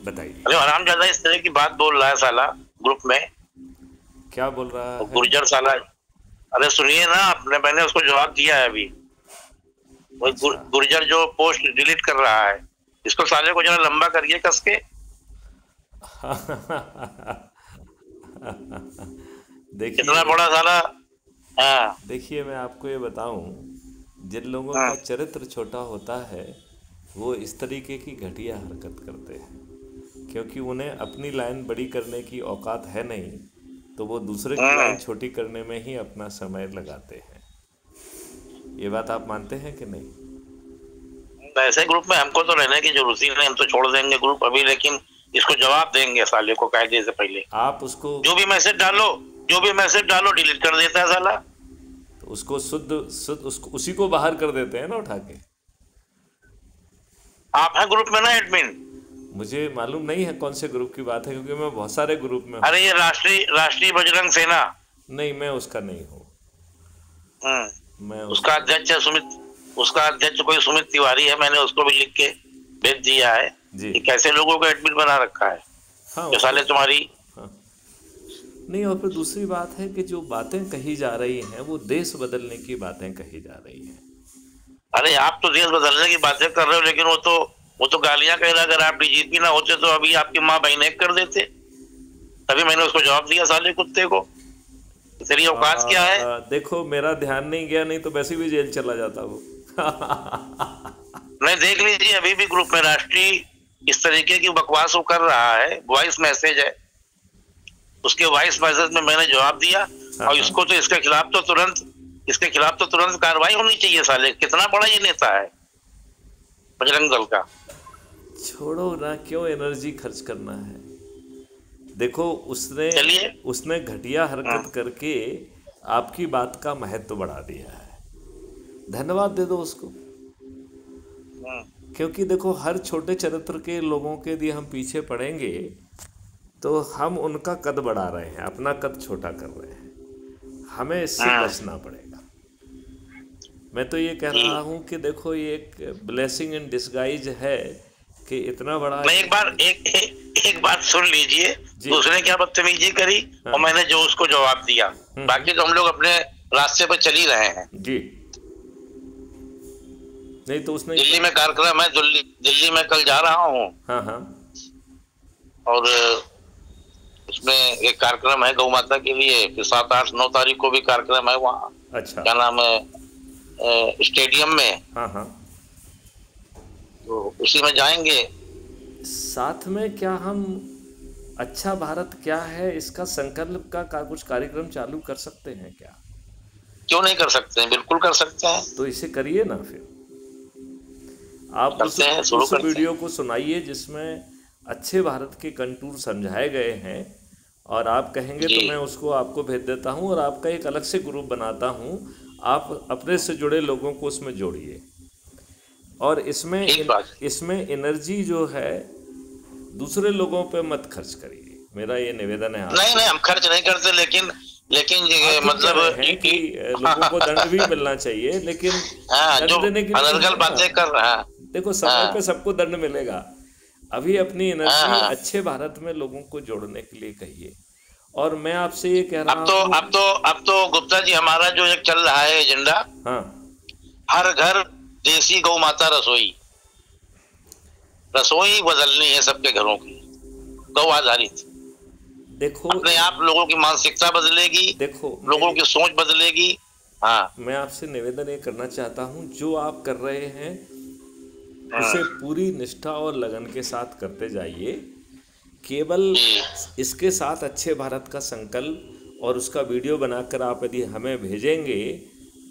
बताइए। अरे हराम ज्यादा इस तरह की बात बोल रहा है साला ग्रुप में। क्या बोल रहा है? गुर्जर साला। अरे सुनिए ना, आपने मैंने उसको जवाब दिया है अभी। वो अच्छा। गुर्जर जो पोस्ट डिलीट कर रहा है, इसको साले को जरा लंबा करिए कस के। कितना देखिए, बड़ा साला। हाँ। देखिए मैं आपको ये बताऊं, जिन लोगों हाँ। का चरित्र छोटा होता है वो इस तरीके की घटिया हरकत करते हैं, क्योंकि उन्हें अपनी लाइन बड़ी करने की औकात है नहीं, तो वो दूसरे की हाँ। लाइन छोटी करने में ही अपना समय लगाते हैं। ये बात आप मानते हैं कि नहीं? ऐसे ग्रुप में हमको तो रहने की जरूरत ही नहीं, हम तो छोड़ देंगे ग्रुप अभी, लेकिन इसको जवाब देंगे साले को कायदे से पहले। आप उसको जो भी मैसेज डालो, जो भी मैसेज डालो डिलीट कर देता है साला। तो उसको शुद्ध शुद्ध उसको उसी को बाहर कर देते हैं ना उठा के। आप हैं ग्रुप में ना एडमिन? मुझे मालूम नहीं है कौन से ग्रुप की बात है, क्योंकि मैं बहुत सारे ग्रुप में हूँ। अरे ये राष्ट्रीय राष्ट्रीय बजरंग सेना। नहीं, मैं उसका नहीं हूँ। मैं उसका उसका अध्यक्ष है सुमित। उसका अध्यक्ष कोई सुमित तिवारी है, मैंने उसको भी लिख के भेज दिया है जी। कि कैसे लोगों को एडमिन बना रखा है हाँ, जो उसको। साले तुम्हारी। हाँ। नहीं, और फिर दूसरी बात है कि जो बातें कही जा रही हैं वो देश बदलने की बातें कही जा रही हैं। अरे आप तो देश बदलने की बातें कर रहे हो, लेकिन वो तो गालियां कह रहा है। अगर आप डीजीपी ना होते तो अभी आपकी माँ बहन एक कर देते। तभी मैंने उसको जवाब दिया साले कुत्ते को। तेरी औकात क्या है? देखो, मेरा ध्यान नहीं गया, नहीं तो वैसे भी जेल चला जाता वो। नहीं, देख लीजिए अभी भी ग्रुप में राष्ट्रीय इस तरीके की बकवास वो कर रहा है। वॉइस मैसेज है, उसके वॉइस मैसेज में मैंने जवाब दिया। हाँ और हाँ। इसके खिलाफ तो तुरंत कार्रवाई होनी चाहिए। साले कितना बड़ा ये नेता है बजरंग दल का। छोड़ो ना, क्यों एनर्जी खर्च करना है। देखो, उसने चलिए। उसने घटिया हाँ। हरकत करके आपकी बात का महत्व बढ़ा दिया है। धन्यवाद दे दो उसको। हाँ। क्योंकि देखो, हर छोटे चरित्र के लोगों के लिए हम पीछे पड़ेंगे तो हम उनका कद बढ़ा रहे हैं, अपना कद छोटा कर रहे हैं। हमें इससे हाँ। बचना पड़ेगा। मैं तो ये कह जी। रहा हूँ कि देखो, ये एक ब्लेसिंग इन डिस्गाइज है कि इतना बड़ा मैं एक बात सुन लीजिए। जी। तो उसने क्या बदतमीजी करी हाँ। और मैंने जो उसको जवाब दिया। बाकी तो हम लोग अपने रास्ते पर चल ही रहे हैं। जी। नहीं तो उसने दिल्ली में कार्यक्रम है, दिल्ली दिल्ली में कल जा रहा हूँ। हाँ हाँ। और उसमें एक कार्यक्रम है गौ माता के लिए, फिर 7, 8, 9 तारीख को भी कार्यक्रम है वहाँ। अच्छा। क्या नाम है, स्टेडियम में। हाँ हाँ। तो उसी में जाएंगे। साथ में क्या हम अच्छा भारत क्या है इसका संकल्प का कुछ कार्यक्रम चालू कर सकते हैं क्या? क्यों नहीं कर सकते हैं, बिल्कुल कर सकते हैं। तो इसे करिए ना फिर। आप उस करते हैं, शुरू उस करते हैं। वीडियो को सुनाइए जिसमें अच्छे भारत के कंटूर समझाए गए हैं, और आप कहेंगे जी। तो मैं उसको आपको भेज देता हूँ और आपका एक अलग से ग्रुप बनाता हूँ। आप अपने से जुड़े लोगों को उसमें जोड़िए, और ठीक बात। इसमें एनर्जी जो है दूसरे लोगों पे मत खर्च करिए। मेरा ये निवेदन है नहीं आपसे। नहीं, हम खर्च नहीं करते, लेकिन लेकिन आप ये ठीक कह मतलब रहे हैं कि लोगों को दंड भी मिलना चाहिए, लेकिन हाँ, जो दंड देने के लिए नहीं अनर्गल है ना। बातें कर रहा है। देखो, समय पे हाँ। सबको दंड मिलेगा। अभी अपनी हाँ। एनर्जी हाँ। अच्छे भारत में लोगों को जोड़ने के लिए कहिए। और मैं आपसे ये कह अब रहा तो हूँ। अब तो अब तो गुप्ता जी, हमारा जो एक चल रहा है एजेंडा, हाँ। हर घर देसी गौ माता रसोई। रसोई बदलनी है सबके घरों की, गौ आधारित। देखो, अपने आप लोगों की मानसिकता बदलेगी, देखो लोगों मेरी की सोच बदलेगी। हाँ। मैं आपसे निवेदन ये करना चाहता हूँ, जो आप कर रहे हैं हाँ। उसे पूरी निष्ठा और लगन के साथ करते जाइए। केवल जी। इसके साथ अच्छे भारत का संकल्प और उसका वीडियो बनाकर आप यदि हमें भेजेंगे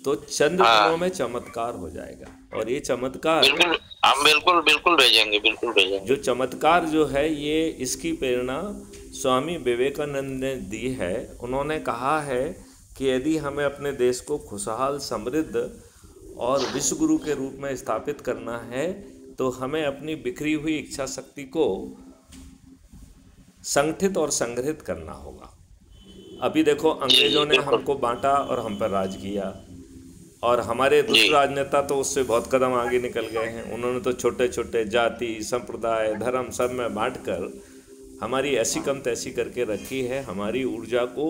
तो चंद दिनों हाँ। में चमत्कार हो जाएगा। और ये चमत्कार, बिल्कुल, हम बिल्कुल बिल्कुल भेजेंगे, बिल्कुल जो भेजेंगे। चमत्कार जो है, ये इसकी प्रेरणा स्वामी विवेकानंद ने दी है। उन्होंने कहा है कि यदि हमें अपने देश को खुशहाल, समृद्ध और विश्व गुरु के रूप में स्थापित करना है तो हमें अपनी बिखरी हुई इच्छा शक्ति को संगठित और संग्रहित करना होगा। अभी देखो, जी जी अंग्रेजों ने बिल्कुल। हमको बांटा और हम पर राज किया। और हमारे जी दूसरे राजनेता तो उससे बहुत कदम आगे निकल गए हैं। उन्होंने तो छोटे छोटे जाति, संप्रदाय, धर्म सब में बांटकर हमारी ऐसी कम तैसी करके रखी है, हमारी ऊर्जा को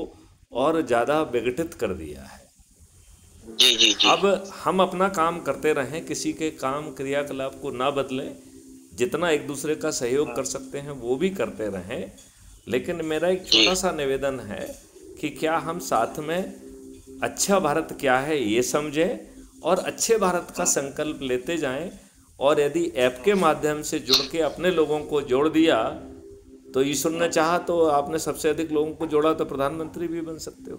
और ज़्यादा विघटित कर दिया है। जी जी जी अब हम अपना काम करते रहें, किसी के काम क्रियाकलाप को ना बदलें, जितना एक दूसरे का सहयोग कर सकते हैं वो भी करते रहें। लेकिन मेरा एक जी छोटा सा निवेदन है कि क्या हम साथ में अच्छा भारत क्या है ये समझें और अच्छे भारत का संकल्प लेते जाएं। और यदि ऐप के माध्यम से जुड़ के अपने लोगों को जोड़ दिया तो ईश्वर ने चाहा तो आपने सबसे अधिक लोगों को जोड़ा तो प्रधानमंत्री भी बन सकते हो।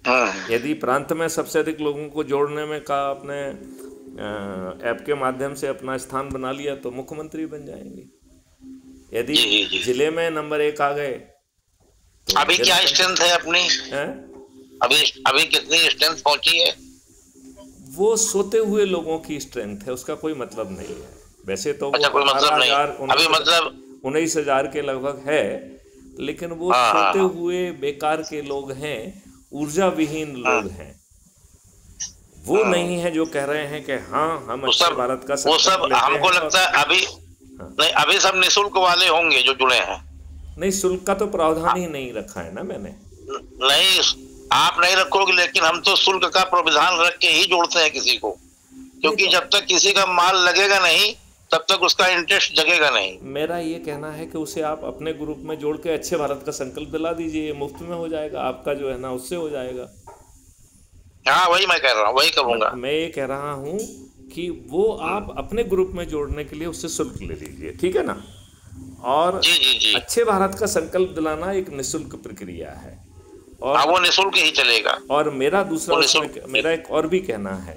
हाँ यदि प्रांत में सबसे अधिक लोगों को जोड़ने में का आपने ऐप के माध्यम से अपना स्थान बना लिया तो मुख्यमंत्री बन जाएंगे। यदि जी जी जी जिले में नंबर 1 आ गए तो अभी क्या जिला स्ट्रेंथ है अपनी? हैं? अभी अभी कितनी स्ट्रेंथ पहुंची है? वो सोते हुए लोगों की स्ट्रेंथ है, उसका कोई मतलब नहीं है। वैसे तो वो अच्छा, कोई मतलब नहीं 18,000 अभी, मतलब 19,000 के लगभग है, लेकिन वो हाँ हाँ सोते हाँ हुए बेकार के लोग हैं, ऊर्जा विहीन हाँ लोग हैं। वो हाँ। नहीं है जो कह रहे हैं कि हाँ हम वो अच्छे सब भारत का वो संकल्प सब लेते हमको हैं। लगता है अभी हाँ, नहीं, अभी सब निःशुल्क वाले होंगे जो जुड़े हैं। नहीं, शुल्क का तो प्रावधान ही नहीं रखा है ना मैंने। नहीं, आप नहीं रखोगे, लेकिन हम तो शुल्क का प्रावधान रख के ही जोड़ते हैं किसी को, क्योंकि जब तक किसी का माल लगेगा नहीं तब तक उसका इंटरेस्ट जगेगा नहीं। मेरा ये कहना है कि उसे आप अपने ग्रुप में जोड़ के अच्छे भारत का संकल्प दिला दीजिए, ये मुफ्त में हो जाएगा, आपका जो है ना उससे हो जाएगा। हाँ, वही मैं कह रहा हूँ, वही करूंगा। मैं ये कह रहा हूँ कि वो आप अपने ग्रुप में जोड़ने के लिए उससे शुल्क ले लीजिए, ठीक है ना। और जी जी जी अच्छे भारत का संकल्प दिलाना एक निःशुल्क प्रक्रिया है। हाँ, और वो निःशुल्क ही चलेगा। और मेरा दूसरा वो उसमें निःशुल्क मेरा एक और भी कहना है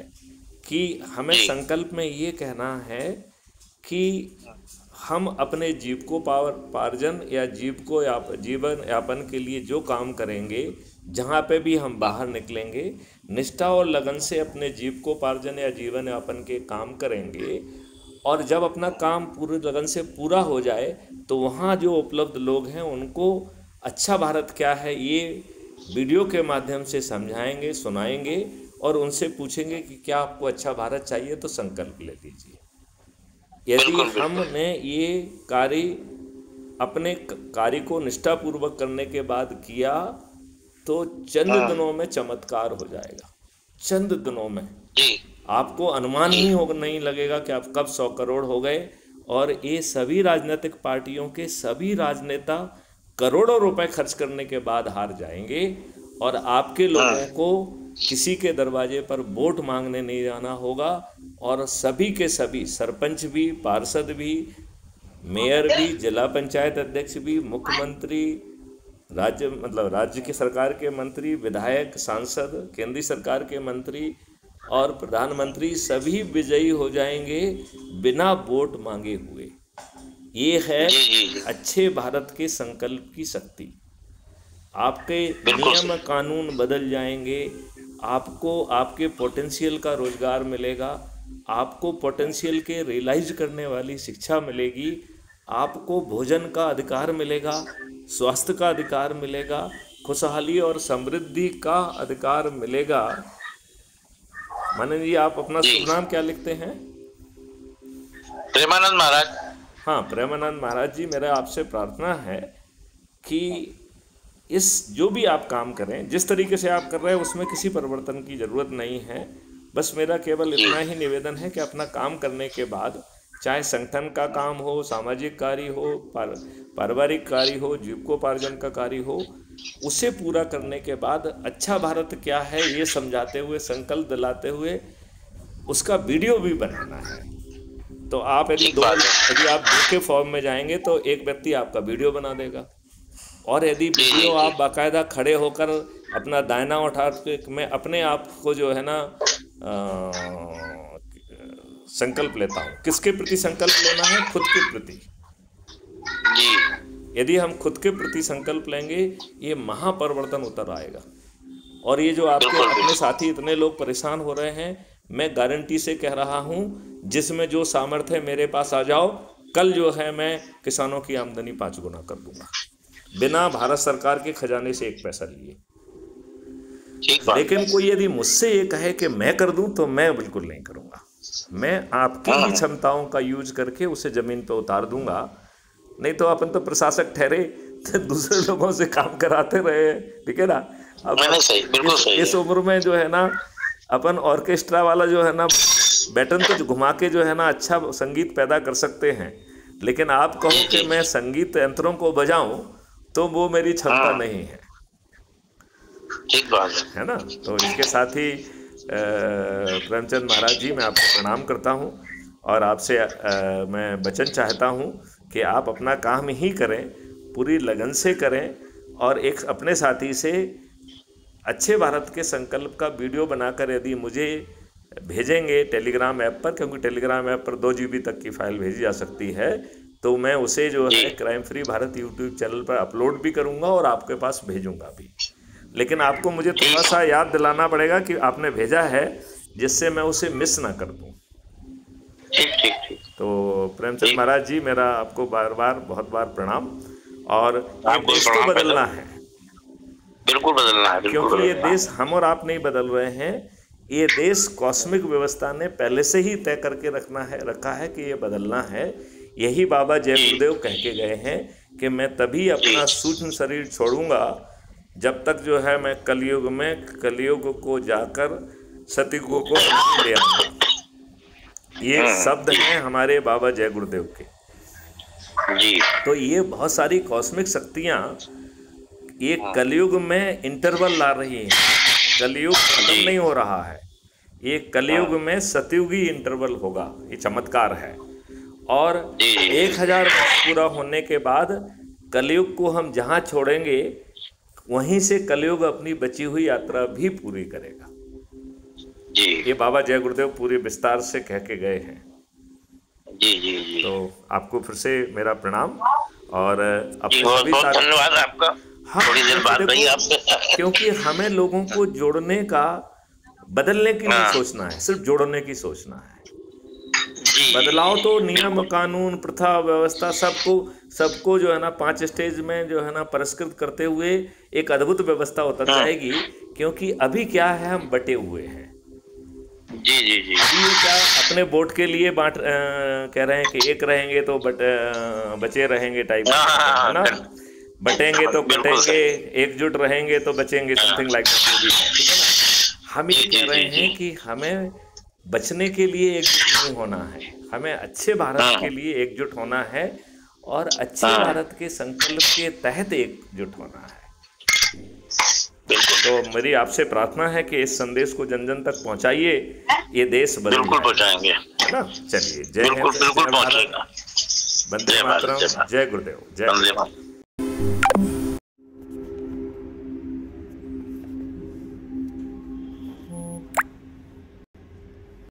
कि हमें जी संकल्प में ये कहना है कि हम अपने जीविकोपार्जन या जीवन यापन के लिए जो काम करेंगे, जहाँ पे भी हम बाहर निकलेंगे, निष्ठा और लगन से अपने जीविकोपार्जन या जीवन यापन के काम करेंगे। और जब अपना काम पूरी लगन से पूरा हो जाए तो वहाँ जो उपलब्ध लोग हैं उनको अच्छा भारत क्या है ये वीडियो के माध्यम से समझाएंगे, सुनाएंगे और उनसे पूछेंगे कि क्या आपको अच्छा भारत चाहिए तो संकल्प ले लीजिए। यदि बिल्कुल बिल्कुल हमने ये कार्य अपने कार्य को निष्ठापूर्वक करने के बाद किया तो चंद हाँ दिनों में चमत्कार हो जाएगा। चंद दिनों में जी आपको अनुमान जी ही हो नहीं लगेगा कि आप कब 100 करोड़ हो गए। और ये सभी राजनीतिक पार्टियों के सभी राजनेता करोड़ों रुपए खर्च करने के बाद हार जाएंगे और आपके हाँ लोगों को किसी के दरवाजे पर वोट मांगने नहीं जाना होगा। और सभी के सभी सरपंच भी, पार्षद भी, मेयर भी, जिला पंचायत अध्यक्ष भी, मुख्यमंत्री, राज्य की सरकार के मंत्री, विधायक, सांसद, केंद्रीय सरकार के मंत्री और प्रधानमंत्री सभी विजयी हो जाएंगे बिना वोट मांगे हुए। ये है जी जी जी अच्छे भारत के संकल्प की शक्ति। आपके बिल्कुल नियम सही। कानून बदल जाएंगे, आपको आपके पोटेंशियल का रोजगार मिलेगा, आपको पोटेंशियल के रियलाइज करने वाली शिक्षा मिलेगी, आपको भोजन का अधिकार मिलेगा, स्वास्थ्य का अधिकार मिलेगा, खुशहाली और समृद्धि का अधिकार मिलेगा। माननीय जी, आप अपना जी शुभ नाम क्या लिखते हैं? प्रेमानंद महाराज। हाँ, प्रेमानंद महाराज जी, मेरा आपसे प्रार्थना है कि इस जो भी आप काम करें, जिस तरीके से आप कर रहे हैं उसमें किसी परिवर्तन की ज़रूरत नहीं है। बस मेरा केवल जी इतना ही निवेदन है कि अपना काम करने के बाद, चाहे संगठन का काम हो, सामाजिक कार्य हो, पारिवारिक कार्य हो, जीविकोपार्जन का कार्य हो, उसे पूरा करने के बाद अच्छा भारत क्या है ये समझाते हुए, संकल्प दिलाते हुए उसका वीडियो भी बनाना है। तो आप ठीक बात है। यदि आप 2 के फॉर्म में जाएंगे तो एक व्यक्ति आपका वीडियो बना देगा। और यदि जी जी वीडियो जी आप बाकायदा खड़े होकर अपना दाहिना उठा के मैं अपने आप को जो है ना संकल्प लेता हूँ। किसके प्रति संकल्प लेना है? खुद के प्रति। जी यदि हम खुद के प्रति संकल्प लेंगे ये महापरिवर्तन उतर आएगा। और ये जो आपके बिल्कुल अपने बिल्कुल साथी इतने लोग परेशान हो रहे हैं, मैं गारंटी से कह रहा हूँ, जिसमें जो सामर्थ्य है मेरे पास आ जाओ, कल जो है मैं किसानों की आमदनी 5 गुना कर दूंगा बिना भारत सरकार के खजाने से 1 पैसा लिए। ठीक बात। लेकिन कोई यदि मुझसे ये कहे कि मैं कर दूं तो मैं बिल्कुल नहीं करूंगा। मैं आपकी ही क्षमताओं का यूज करके उसे जमीन पे उतार दूंगा। नहीं तो अपन तो प्रशासक ठहरे तो दूसरे लोगों से काम कराते रहे, ठीक है ना। अब नहीं सही, बिल्कुल सही इस उम्र में जो है ना अपन ऑर्केस्ट्रा वाला जो है ना बैटन तो घुमा के जो है ना अच्छा संगीत पैदा कर सकते हैं, लेकिन आप कहो कि मैं संगीत यंत्रों को बजाऊं तो वो मेरी क्षमता नहीं है। ठीक बात है ना। तो इसके साथ ही प्रेमचंद महाराज जी, मैं आपको प्रणाम करता हूँ और आपसे मैं वचन चाहता हूँ कि आप अपना काम ही करें, पूरी लगन से करें और एक अपने साथी से अच्छे भारत के संकल्प का वीडियो बनाकर यदि मुझे भेजेंगे टेलीग्राम ऐप पर, क्योंकि टेलीग्राम ऐप पर 2 GB तक की फाइल भेजी जा सकती है, तो मैं उसे जो है crime free Bharat YouTube channel पर अपलोड भी करूँगा और आपके पास भेजूँगा भी। लेकिन आपको मुझे थोड़ा सा याद दिलाना पड़ेगा कि आपने भेजा है, जिससे मैं उसे मिस ना कर दूँ। ठीक। तो प्रेमचंद महाराज जी, मेरा आपको बार बार बहुत बार प्रणाम। और ये देश को बदलना है, बिल्कुल बदलना है, क्योंकि ये देश हम और आप नहीं बदल रहे हैं, ये देश कॉस्मिक व्यवस्था ने पहले से ही तय करके रखा है कि ये बदलना है। यही बाबा जय गुरुदेव कह के गए हैं कि मैं तभी अपना सूक्ष्म शरीर छोड़ूंगा जब तक जो है मैं कलयुग को जाकर सतयुग को ले आऊंगा। ये शब्द हैं हमारे बाबा जय गुरुदेव के जी। तो ये बहुत सारी कॉस्मिक शक्तियाँ ये कलयुग में इंटरवल ला रही हैं। कलयुग खत्म नहीं हो रहा है, ये कलयुग में सतयुगी इंटरवल होगा। ये चमत्कार है। और 1000 वर्ष पूरा होने के बाद कलयुग को हम जहाँ छोड़ेंगे वहीं से कलयुग अपनी बची हुई यात्रा भी पूरी करेगा। ये बाबा जय गुरुदेव पूरे विस्तार से कह के गए हैं। जी। तो आपको फिर से मेरा प्रणाम और अपने सभी साथ धन्यवाद आपका। थोड़ी देर बात रही आपसे क्योंकि हमें लोगों को जोड़ने का, बदलने की नहीं सोचना है, सिर्फ जोड़ने की सोचना है। बदलाव तो नियम कानून प्रथा व्यवस्था सबको जो है ना 5 स्टेज में जो है ना परिष्कृत करते हुए एक अद्भुत व्यवस्था होता जाएगी। क्योंकि अभी क्या है, हम बटे हुए हैं। जी। अभी ये क्या अपने वोट के लिए कह रहे हैं कि एक रहेंगे तो बचे रहेंगे टाइप, है ना। बटेंगे तो कटेंगे, एकजुट रहेंगे तो बचेंगे, समथिंग लाइक दैट, ठीक है ना। हम ये कह रहे हैं कि हमें बचने के लिए एकजुट नहीं होना है, हमें अच्छे भारत के लिए एकजुट होना है और अच्छे भारत के संकल्प के तहत एकजुट होना है। तो मेरी आपसे प्रार्थना है कि इस संदेश को जन जन तक पहुंचाइए, ये देश बदल बिल्कुल पहुंचाएंगे, है ना। चलिए, जय हिंद, बिल्कुल पहुंचेगा। वंदे मातरम, जय गुरुदेव, जय।